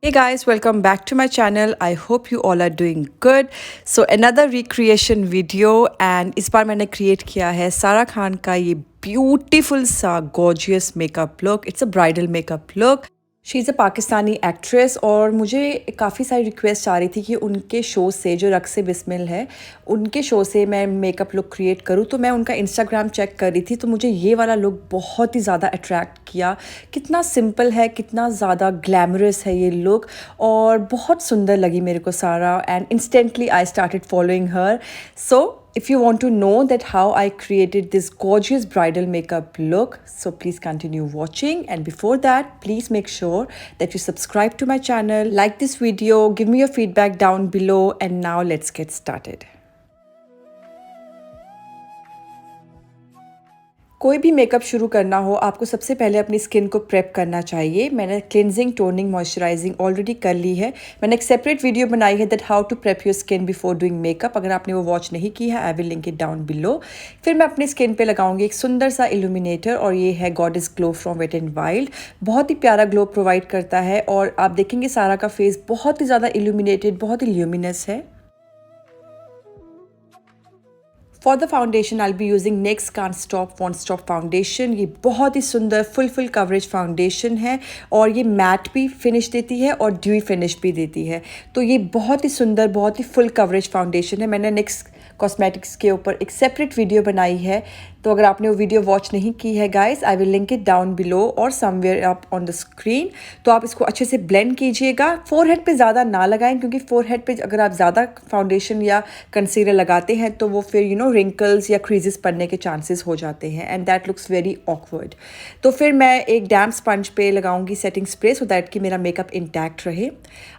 Hey guys, welcome back to my channel. I hope you all are doing good. So another recreation video and इस बार मैंने create किया है सारा खान का ये beautiful सा gorgeous makeup look. It's a bridal makeup look. She is a Pakistani actress और मुझे काफ़ी सारी रिक्वेस्ट आ रही थी कि उनके शो से जो रक्स बिस्मिल है उनके शो से मैं मेकअप लुक क्रिएट करूँ। तो मैं उनका इंस्टाग्राम चेक कर रही थी तो मुझे ये वाला लुक बहुत ही ज़्यादा अट्रैक्ट किया। कितना सिंपल है, कितना ज़्यादा ग्लैमरस है ये लुक और बहुत सुंदर लगी मेरे को सारा and instantly I started following her. So if you want to know that how I created this gorgeous bridal makeup look, so please continue watching, and before that please make sure that you subscribe to my channel, like this video, give me your feedback down below, and now let's get started. कोई भी makeup शुरू करना हो आपको सबसे पहले अपनी skin को प्रेप करना चाहिए। मैंने क्लिनजिंग, टोनिंग, मॉइस्चराइजिंग ऑलरेडी कर ली है। मैंने एक सेपरेट वीडियो बनाई है that how to prep your skin before doing makeup. अगर आपने वो वॉच नहीं की है I will link it down below. फिर मैं अपनी स्किन पे लगाऊंगी एक सुंदर सा इल्यूमिनेटर और ये है goddess glow from Wet and Wild. बहुत ही प्यारा ग्लो प्रोवाइड करता है और आप देखेंगे सारा का फेस बहुत ही ज़्यादा इल्यूमिनेटेड, बहुत ही ल्यूमिनस है। For the foundation I be using next can't stop want stop foundation. ये बहुत ही सुंदर फुल कवरेज फाउंडेशन है और ये मैट भी फिनिश देती है और ड्यूई फिनिश भी देती है। तो ये बहुत ही सुंदर, बहुत ही फुल कवरेज फाउंडेशन है। मैंने नेक्स कॉस्मेटिक्स के ऊपर एक सेपरेट वीडियो बनाई है, तो अगर आपने वो वीडियो वॉच नहीं की है guys I will link it down below और somewhere up on the screen. तो आप इसको अच्छे से ब्लेंड कीजिएगा। फोरहेड पे ज़्यादा ना लगाएं क्योंकि फोरहेड पे अगर आप ज़्यादा फाउंडेशन या कंसीलर लगाते हैं तो वो फिर रिंकल्स या क्रीजेस पड़ने के चांसेस हो जाते हैं and that looks very awkward. तो फिर मैं एक डैम्प स्पंज पे लगाऊंगी सेटिंग स्प्रे सो दैट कि मेरा मेकअप इंटैक्ट रहे।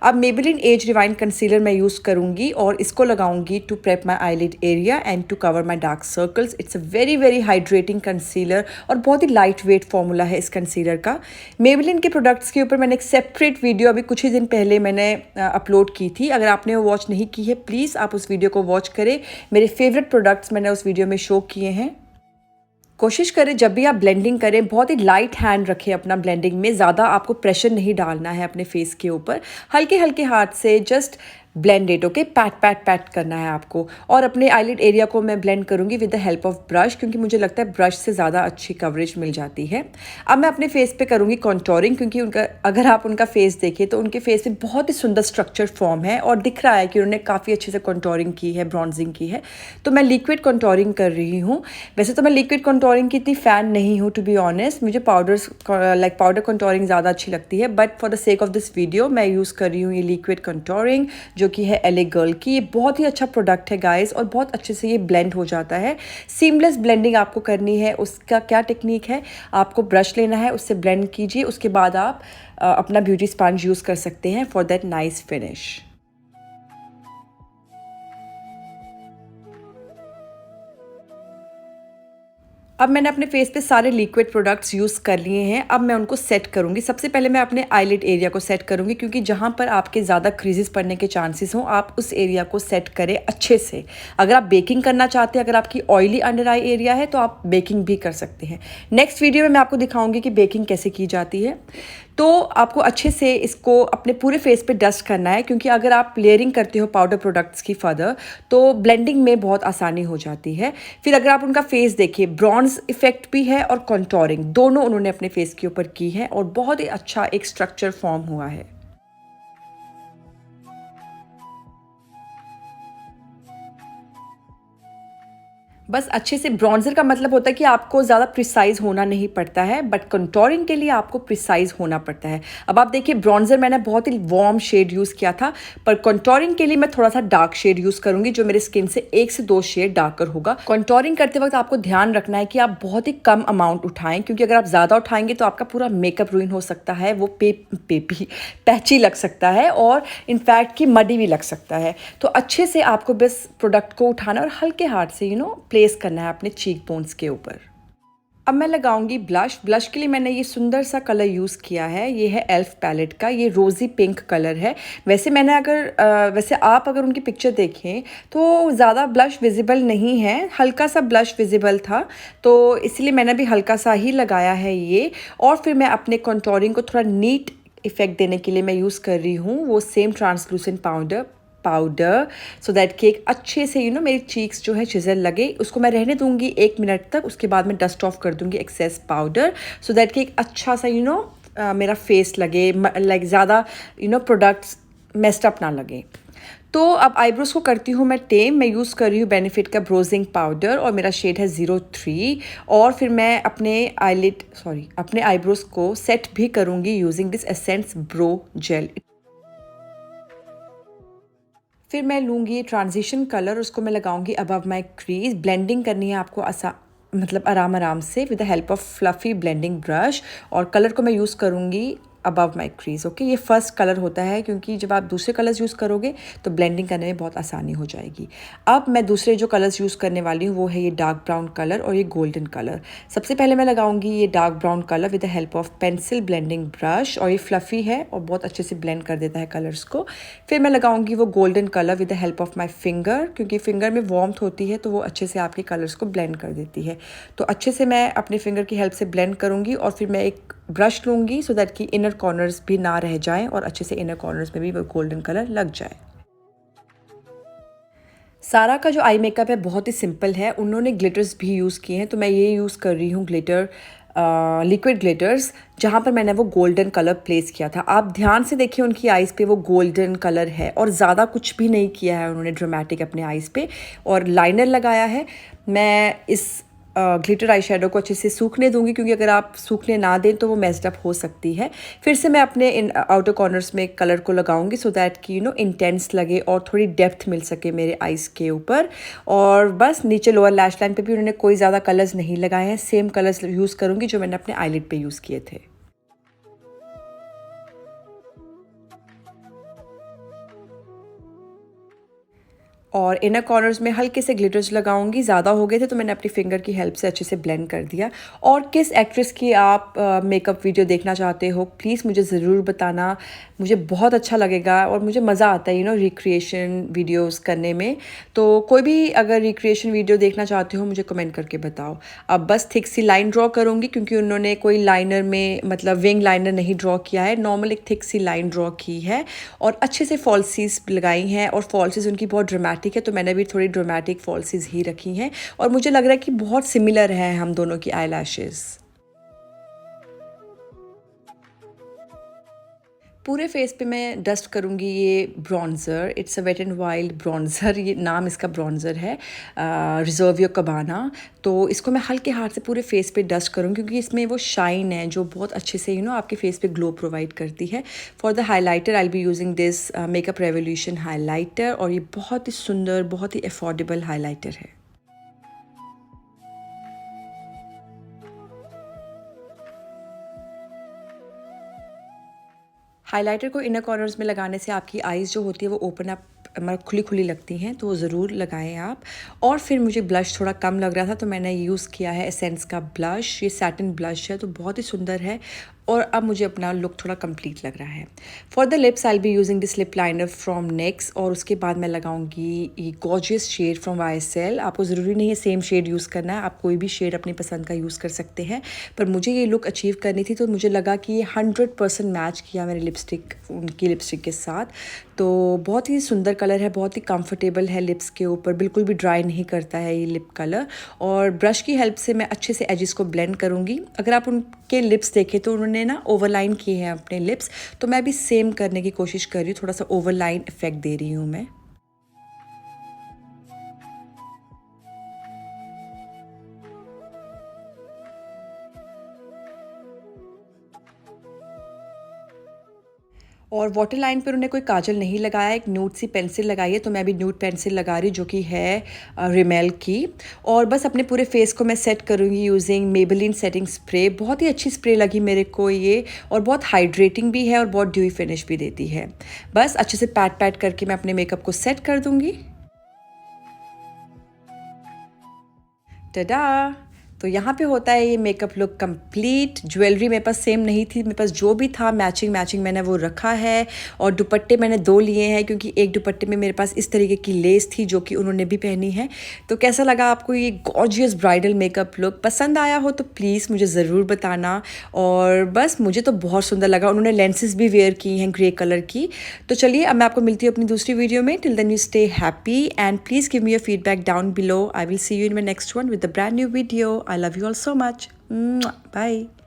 अब मेबेलिन एज डिवाइन कंसीलर मैं यूज़ करूँगी और इसको लगाऊंगी to prep my eyelid area and to cover my dark circles. It's a very hydrating concealer और बहुत ही लाइट वेट फॉर्मूला है इस कंसीलर का। मेबेलिन के प्रोडक्ट्स के ऊपर मैंने एक सेपरेट वीडियो अभी कुछ ही दिन पहले मैंने अपलोड की थी। अगर आपने वो वॉच नहीं की है प्लीज़ आप उस वीडियो को वॉच करें। मेरे फेवरेट प्रोडक्ट्स मैंने उस वीडियो में शो किए हैं। कोशिश करें जब भी आप ब्लेंडिंग करें बहुत ही लाइट हैंड रखें अपना ब्लेंडिंग में। ज़्यादा आपको प्रेशर नहीं डालना है अपने फेस के ऊपर। हल्के हल्के हाथ से just blend it, okay. PAT करना है आपको। और अपने आईलिड एरिया को मैं ब्लेंड करूंगी with the help of brush क्योंकि मुझे लगता है ब्रश से ज़्यादा अच्छी कवरेज मिल जाती है। अब मैं अपने फेस पे करूंगी कॉन्टोरिंग क्योंकि अगर आप उनका फेस देखें तो उनके फेस में बहुत ही सुंदर स्ट्रक्चर फॉर्म है और दिख रहा है कि उन्होंने काफ़ी अच्छे से कॉन्टोरिंग की है, ब्रॉन्जिंग की है। तो मैं लिक्विड कॉन्टोरिंग कर रही हूँ। वैसे तो मैं लिक्विड कॉन्टोरिंग की इतनी फ़ैन नहीं हूँ टू बी ऑनेस्ट। मुझे पाउडर कॉन्टोरिंग ज़्यादा अच्छी लगती है, but for the sake of this video मैं यूज़ कर रही हूँ ये लिक्विड कॉन्टोरिंग जो कि है एले गर्ल की। ये बहुत ही अच्छा प्रोडक्ट है गाइस और बहुत अच्छे से ये ब्लेंड हो जाता है। सीमलेस ब्लेंडिंग आपको करनी है। उसका क्या टेक्निक है, आपको ब्रश लेना है, उससे ब्लेंड कीजिए, उसके बाद आप अपना ब्यूटी स्पंज यूज़ कर सकते हैं फॉर दैट नाइस फिनिश। अब मैंने अपने फेस पे सारे लिक्विड प्रोडक्ट्स यूज़ कर लिए हैं। अब मैं उनको सेट करूँगी। सबसे पहले मैं अपने आईलिड एरिया को सेट करूँगी क्योंकि जहाँ पर आपके ज़्यादा क्रीजेस पड़ने के चांसेस हों आप उस एरिया को सेट करें अच्छे से। अगर आप बेकिंग करना चाहते हैं, अगर आपकी ऑयली अंडर आई एरिया है तो आप बेकिंग भी कर सकते हैं। नेक्स्ट वीडियो में मैं आपको दिखाऊँगी कि बेकिंग कैसे की जाती है। तो आपको अच्छे से इसको अपने पूरे फेस पे डस्ट करना है क्योंकि अगर आप लेयरिंग करते हो पाउडर प्रोडक्ट्स की फर्दर तो ब्लेंडिंग में बहुत आसानी हो जाती है। फिर अगर आप उनका फेस देखिए ब्रॉन्ज इफेक्ट भी है और कॉन्टोरिंग दोनों उन्होंने अपने फेस के ऊपर की है और बहुत ही अच्छा एक स्ट्रक्चर फॉर्म हुआ है। बस अच्छे से ब्रॉन्जर का मतलब होता है कि आपको ज़्यादा प्रिसाइज होना नहीं पड़ता है, बट कंटोरिंग के लिए आपको प्रिसाइज होना पड़ता है। अब आप देखिए ब्रॉन्जर मैंने बहुत ही वार्म शेड यूज़ किया था, पर कंटोरिंग के लिए मैं थोड़ा सा डार्क शेड यूज़ करूंगी जो मेरे स्किन से 1 से 2 शेड डार्कर होगा। कंटोरिंग करते वक्त आपको ध्यान रखना है कि आप बहुत ही कम अमाउंट उठाएं क्योंकि अगर आप ज़्यादा उठाएंगे तो आपका पूरा मेकअप रुइन हो सकता है, वो पैची लग सकता है और इनफैक्ट कि मडी भी लग सकता है। तो अच्छे से आपको बस प्रोडक्ट को उठाना और हल्के हाथ से प्लेस करना है अपने चीक बोन्स के ऊपर। अब मैं लगाऊंगी ब्लश। ब्लश के लिए मैंने ये सुंदर सा कलर यूज़ किया है। ये है एल्फ पैलेट का, ये रोज़ी पिंक कलर है। वैसे मैंने वैसे आप अगर उनकी पिक्चर देखें तो ज़्यादा ब्लश विजिबल नहीं है, हल्का सा ब्लश विजिबल था तो इसलिए मैंने भी हल्का सा ही लगाया है ये। और फिर मैं अपने कंटोरिंग को थोड़ा नीट इफ़ेक्ट देने के लिए मैं यूज़ कर रही हूँ वो same translucent powder so that कि एक अच्छे से मेरी चीक्स जो है चिज़ल लगे। उसको मैं रहने दूंगी 1 मिनट तक, उसके बाद मैं डस्ट ऑफ कर दूंगी एक्सेस पाउडर सो दैट कि एक अच्छा सा मेरा फेस लगे, लाइक ज़्यादा प्रोडक्ट्स मेस्ड अप ना लगे। तो अब आईब्रोज को करती हूँ मैं टेम। मैं यूज़ कर रही हूँ बेनिफिट का ब्रोजिंग पाउडर और मेरा शेड है 03। और फिर मैं अपने आईब्रोज को सेट भी करूँगी using this Essence brow gel. फिर मैं लूँगी ट्रांजिशन कलर, उसको मैं लगाऊंगी अबव माई क्रीज। ब्लेंडिंग करनी है आपको मतलब आराम आराम से with the help of fluffy blending brush. और कलर को मैं यूज़ करूँगी अबव माई क्रीज। ओके, ये फर्स्ट कलर होता है क्योंकि जब आप दूसरे कलर्स यूज़ करोगे तो ब्लेंडिंग करने में बहुत आसानी हो जाएगी। अब मैं दूसरे जो कलर्स यूज़ करने वाली हूँ वो है ये डार्क ब्राउन कलर और ये गोल्डन कलर। सबसे पहले मैं लगाऊंगी ये dark brown colour with the help of pencil blending brush, और ये फ्लफ़ी है और बहुत अच्छे से ब्लेंड कर देता है कलर्स को। फिर मैं लगाऊंगी वो golden colour with the help of my finger, क्योंकि फिंगर में वार्मथ होती है तो वो अच्छे से आपके कलर्स को ब्लेंड कर देती है। तो अच्छे से मैं अपने फिंगर की हेल्प से ब्लेंड करूँगी और फिर मैं एक ब्रश लूँगी सो दैट कि इनर कॉर्नर्स भी ना रह जाएं और अच्छे से इनर कॉर्नर्स में भी वो गोल्डन कलर लग जाए। सारा का जो आई मेकअप है बहुत ही सिंपल है, उन्होंने ग्लिटर्स भी यूज़ किए हैं। तो मैं ये यूज़ कर रही हूँ ग्लिटर, लिक्विड ग्लिटर्स, जहाँ पर मैंने वो गोल्डन कलर प्लेस किया था। आप ध्यान से देखिए उनकी आइज़ पे वो गोल्डन कलर है और ज़्यादा कुछ भी नहीं किया है उन्होंने ड्रामेटिक अपने आइज़ पे। और लाइनर लगाया है। मैं इस ग्लिटर आई शेडो को अच्छे से सूखने दूंगी, क्योंकि अगर आप सूखने ना दें तो वो मेस्ड अप हो सकती है। फिर से मैं अपने इन आउटर कॉर्नर्स में कलर को लगाऊंगी सो दैट कि इंटेंस लगे और थोड़ी डेप्थ मिल सके मेरे आइज़ के ऊपर। और बस नीचे लोअर लैश लाइन पे भी उन्होंने कोई ज़्यादा कलर्स नहीं लगाए हैं, सेम कलर्स यूज़ करूँगी जो मैंने अपने आईलिड पे यूज़ किए थे। और इनर कॉर्नर्स में हल्के से ग्लिटर्स लगाऊंगी। ज़्यादा हो गए थे तो मैंने अपनी फिंगर की हेल्प से अच्छे से ब्लेंड कर दिया। और किस एक्ट्रेस की आप मेकअप वीडियो देखना चाहते हो प्लीज़ मुझे ज़रूर बताना, मुझे बहुत अच्छा लगेगा और मुझे मज़ा आता है रिक्रिएशन वीडियोस करने में। तो कोई भी अगर रिक्रिएशन वीडियो देखना चाहते हो मुझे कमेंट करके बताओ। अब बस थिक सी लाइन ड्रॉ करूँगी, क्योंकि उन्होंने कोई लाइनर में मतलब विंग लाइनर नहीं ड्रॉ किया है, नॉर्मल एक थिक सी लाइन ड्रॉ की है और अच्छे से फॉल्सीज लगाई हैं। और फॉल्सीज उनकी बहुत ड्रामेटिक है तो मैंने भी थोड़ी ड्रामेटिक फॉल्सीज ही रखी हैं और मुझे लग रहा है कि बहुत सिमिलर है हम दोनों की आईलैशेस। पूरे फेस पे मैं डस्ट करूँगी ये bronzer. It's a Wet and Wild bronzer, ये नाम इसका ब्रॉन्ज़र है, रिजर्व योर कबाना। तो इसको मैं हल्के हाथ से पूरे फेस पे डस्ट करूँगी, क्योंकि इसमें वो शाइन है जो बहुत अच्छे से आपके फेस पे ग्लो प्रोवाइड करती है। For the highlighter I be using this makeup revolution highlighter, और ये बहुत ही सुंदर, बहुत ही अफोर्डेबल हाइलाइटर है। हाइलाइटर को इनर कॉर्नर्स में लगाने से आपकी आईज़ जो होती है वो ओपन अप, मतलब खुली खुली लगती हैं, तो वो ज़रूर लगाएं आप। और फिर मुझे ब्लश थोड़ा कम लग रहा था तो मैंने यूज़ किया है एसेंस का ब्लश। ये सैटिन ब्लश है तो बहुत ही सुंदर है और अब मुझे अपना लुक थोड़ा कंप्लीट लग रहा है। For the lips I be using this lip liner from next, और उसके बाद मैं लगाऊंगी ये गॉर्जियस शेड फ्रॉम YSL। आपको ज़रूरी नहीं है सेम शेड यूज़ करना है, आप कोई भी शेड अपनी पसंद का यूज़ कर सकते हैं, पर मुझे ये लुक अचीव करनी थी तो मुझे लगा कि ये 100% मैच किया मेरे लिपस्टिक, उनकी लिपस्टिक के साथ। तो बहुत ही सुंदर कलर है, बहुत ही कंफर्टेबल है लिप्स के ऊपर, बिल्कुल भी ड्राई नहीं करता है ये लिप कलर। और ब्रश की हेल्प से मैं अच्छे से एजेस को ब्लेंड करूँगी। अगर आप उनके लिप्स देखें तो उन्होंने ना ओवरलाइन किए हैं अपने लिप्स, तो मैं भी सेम करने की कोशिश कर रही हूँ, थोड़ा सा ओवरलाइन इफेक्ट दे रही हूँ मैं। और वाटर लाइन पर उन्हें कोई काजल नहीं लगाया, एक न्यूड सी पेंसिल लगाई है, तो मैं भी न्यूड पेंसिल लगा रही जो कि है रिमेल की। और बस अपने पूरे फेस को मैं सेट करूँगी यूजिंग मेबेलिन सेटिंग स्प्रे। बहुत ही अच्छी स्प्रे लगी मेरे को ये, और बहुत हाइड्रेटिंग भी है और बहुत ड्यूई फिनिश भी देती है। बस अच्छे से पैट पैट करके मैं अपने मेकअप को सेट कर दूँगी। टडा! तो यहाँ पे होता है ये मेकअप लुक कंप्लीट। ज्वेलरी मेरे पास सेम नहीं थी, मेरे पास जो भी था मैचिंग मैंने वो रखा है। और दुपट्टे मैंने 2 लिए हैं क्योंकि एक दुपट्टे में मेरे पास इस तरीके की लेस थी जो कि उन्होंने भी पहनी है। तो कैसा लगा आपको ये गॉर्जियस ब्राइडल मेकअप लुक? पसंद आया हो तो प्लीज़ मुझे ज़रूर बताना। और बस मुझे तो बहुत सुंदर लगा। उन्होंने लेंसेज भी वेयर की हैं ग्रे कलर की। तो चलिए अब मैं आपको मिलती हूँ अपनी दूसरी वीडियो में। Till then you stay happy and please give me your feedback down below. I will see you in my next one with a brand new video. I love you all so much. Bye.